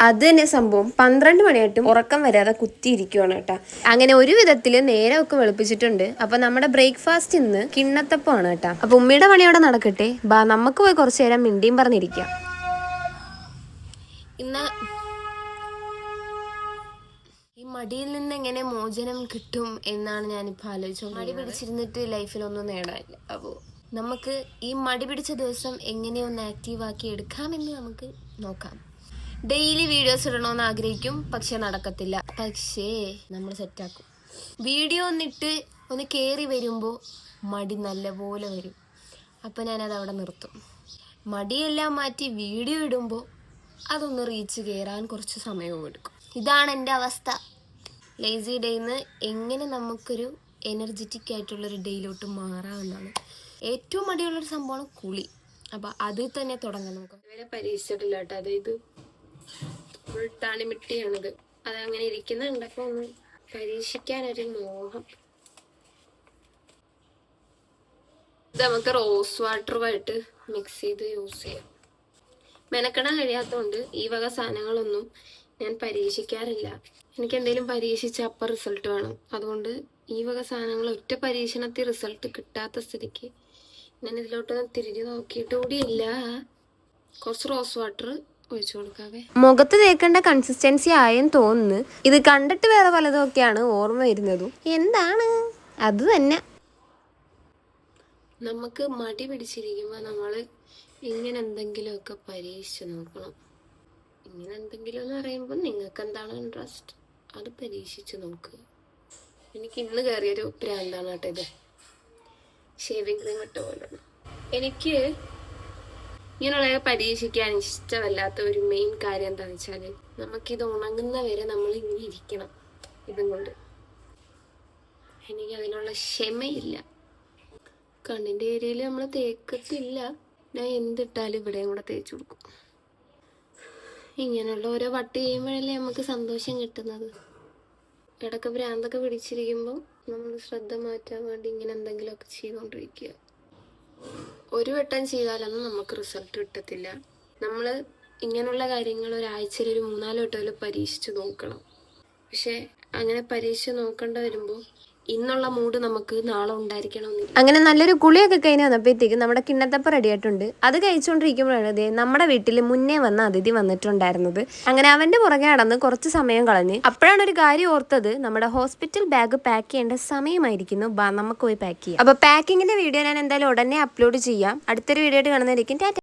അത് തന്നെ സംഭവം 12 മണിയായിട്ടും ഉറക്കം വരാതെ കുത്തിയിരിക്കുവാണ് കേട്ടോ. അങ്ങനെ ഒരു വിധത്തിൽ നേരമൊക്കെ വെളുപ്പിച്ചിട്ടുണ്ട്. അപ്പൊ നമ്മുടെ ബ്രേക്ക്ഫാസ്റ്റ് ഇന്ന് കിണ്ണത്തപ്പമാണ് കേട്ടോ. അപ്പൊ ഉമ്മയുടെ പണി അവിടെ നടക്കട്ടെ, ബാ നമുക്ക് പോയി കുറച്ചു നേരം മിണ്ടിയും പറഞ്ഞിരിക്കാം. ഇന്ന് ഈ മടിയിൽ നിന്ന് എങ്ങനെ മോചനം കിട്ടും എന്നാണ് ഞാനിപ്പോൾ ആലോചിച്ചത്. മടി പിടിച്ചിരുന്നിട്ട് ലൈഫിലൊന്നും നേടാനില്ല. അപ്പോൾ നമുക്ക് ഈ മടി പിടിച്ച ദിവസം എങ്ങനെയൊന്ന് ആക്റ്റീവാക്കി എടുക്കാമെന്ന് നമുക്ക് നോക്കാം. ഡെയിലി വീഡിയോസ് ഇടണമെന്ന് ആഗ്രഹിക്കും, പക്ഷെ നടക്കത്തില്ല. പക്ഷേ നമ്മൾ സെറ്റാക്കും. വീഡിയോ ഒന്നിട്ട് ഒന്ന് കയറി വരുമ്പോൾ മടി നല്ലപോലെ വരും. അപ്പം ഞാനത് അവിടെ നിർത്തും. മടിയെല്ലാം മാറ്റി വീഡിയോ ഇടുമ്പോൾ അതൊന്ന് റീച്ച് കയറാൻ കുറച്ച് സമയവും എടുക്കും. ഇതാണ് എൻ്റെ അവസ്ഥ. ലേസി ഡേയിന്ന് എങ്ങനെ നമുക്കൊരു എനർജറ്റിക് ആയിട്ടുള്ളൊരു ഡേയിലോട്ട് മാറാമെന്നാണ്. ഏറ്റവും മടിയുള്ളൊരു സംഭവമാണ് കുളി. അപ്പം അതിൽ തന്നെ തുടങ്ങാം നമുക്ക്. ഇവരെ പരീക്ഷിച്ചിട്ടില്ല കേട്ടോ. അതായത് ഫുൾ താണിമിട്ടിയാണിത്. അതങ്ങനെ ഇരിക്കുന്നുണ്ട്. അപ്പോൾ ഒന്ന് പരീക്ഷിക്കാനൊരു മോഹം. ഇത് നമുക്ക് റോസ് വാട്ടറുമായിട്ട് മിക്സ് ചെയ്ത് യൂസ് ചെയ്യാം. മെനക്കെടാൻ കഴിയാത്തതുകൊണ്ട് ഈ വക സാധനങ്ങളൊന്നും ഞാൻ പരീക്ഷിക്കാറില്ല. എനിക്ക് എന്തെങ്കിലും പരീക്ഷിച്ച അപ്പം റിസൾട്ട് വേണം. അതുകൊണ്ട് ഈ വക സാധനങ്ങൾ ഒറ്റ പരീക്ഷണത്തിൽ റിസൾട്ട് കിട്ടാത്ത സ്ഥിതിക്ക് ഞാൻ ഇതിലോട്ടൊന്നും തിരിഞ്ഞു നോക്കിയിട്ട് കൂടിയില്ല. കുറച്ച് റോസ് വാട്ടർ ഒഴിച്ചു കൊടുക്കാവേ. മുഖത്ത് തേക്കേണ്ട കൺസിസ്റ്റൻസി ആയെന്ന് തോന്നുന്നു. ഇത് കണ്ടിട്ട് വേറെ പലതൊക്കെയാണ് ഓർമ്മ വരുന്നതും. എന്താണ് അത് തന്നെ. നമുക്ക് മടി പിടിച്ചിരിക്കുമ്പോൾ നമ്മൾ ഇങ്ങനെ എന്തെങ്കിലുമൊക്കെ പരീക്ഷിച്ച് നോക്കണം. ഇങ്ങനെ എന്തെങ്കിലും എന്ന് പറയുമ്പോൾ നിങ്ങൾക്ക് എന്താണ് ഇൻട്രസ്റ്റ് അത് പരീക്ഷിച്ച് നോക്കുക. എനിക്ക് ഇന്ന് കയറിയൊരു പ്രാന്താണ് കേട്ടോ ഇത്. ഷേവിങ് ക്രീം ഇട്ട പോലെയാണ്. എനിക്ക് ഇങ്ങനെയുള്ള പരീക്ഷിക്കാൻ ഇഷ്ടമല്ലാത്ത ഒരു മെയിൻ കാര്യം എന്താണെന്ന് വെച്ചാൽ നമുക്കിത് ഉണങ്ങുന്ന വരെ നമ്മൾ ഇങ്ങനെ ഇരിക്കണം ഇതും കൊണ്ട്. എനിക്ക് അതിനുള്ള ക്ഷമയില്ല. കണ്ണിൻ്റെ ഏരിയയിൽ നമ്മൾ തേക്കത്തില്ല. ഞാൻ എന്തിട്ടാലും ഇവിടെയും കൂടെ തേച്ച് കൊടുക്കും. ഇങ്ങനെയുള്ള ഓരോ വട്ട് ചെയ്യുമ്പോഴല്ലേ നമുക്ക് സന്തോഷം കിട്ടുന്നത്. ഇടയ്ക്ക് ഭ്രാന്തൊക്കെ പിടിച്ചിരിക്കുമ്പോൾ നമ്മൾ ശ്രദ്ധ മാറ്റാൻ വേണ്ടി ഇങ്ങനെ എന്തെങ്കിലുമൊക്കെ ചെയ്തുകൊണ്ടിരിക്കുക. ഒരു വട്ടം ചെയ്താലൊന്നും നമുക്ക് റിസൾട്ട് കിട്ടത്തില്ല. നമ്മൾ ഇങ്ങനെയുള്ള കാര്യങ്ങൾ ഒരാഴ്ചയിൽ ഒരു 3-4 വട്ടം പരീക്ഷിച്ച് നോക്കണം. പക്ഷെ അങ്ങനെ പരീക്ഷിച്ച് നോക്കേണ്ട വരുമ്പോൾ ഇന്നുള്ള മൂഡ് നമുക്ക് നാളെ ഉണ്ടായിരിക്കണമെന്നില്ല. അങ്ങനെ നല്ലൊരു കുളിയൊക്കെ കഴിഞ്ഞ് വന്നപ്പോഴത്തേക്കും നമ്മുടെ കിണ്ണത്തപ്പം റെഡി ആയിട്ടുണ്ട്. അത് കഴിച്ചുകൊണ്ടിരിക്കുമ്പോഴാണ് നമ്മുടെ വീട്ടിൽ മുന്നേ വന്ന അതിഥി വന്നിട്ടുണ്ടായിരുന്നത്. അങ്ങനെ അവന്റെ പുറകെ നടന്ന് കുറച്ച് സമയം കളഞ്ഞ് അപ്പോഴാണ് ഒരു കാര്യം ഓർത്തത്. നമ്മുടെ ഹോസ്പിറ്റൽ ബാഗ് പാക്ക് ചെയ്യേണ്ട സമയമായിരിക്കുന്നു. നമുക്ക് പോയി പാക്ക് ചെയ്യാം. അപ്പൊ പാക്കിങ്ങിന്റെ വീഡിയോ ഞാൻ എന്തായാലും ഉടനെ അപ്ലോഡ് ചെയ്യാം. അടുത്തൊരു വീഡിയോ ആയിട്ട് കാണുന്നതായിരിക്കും. ടാറ്റ.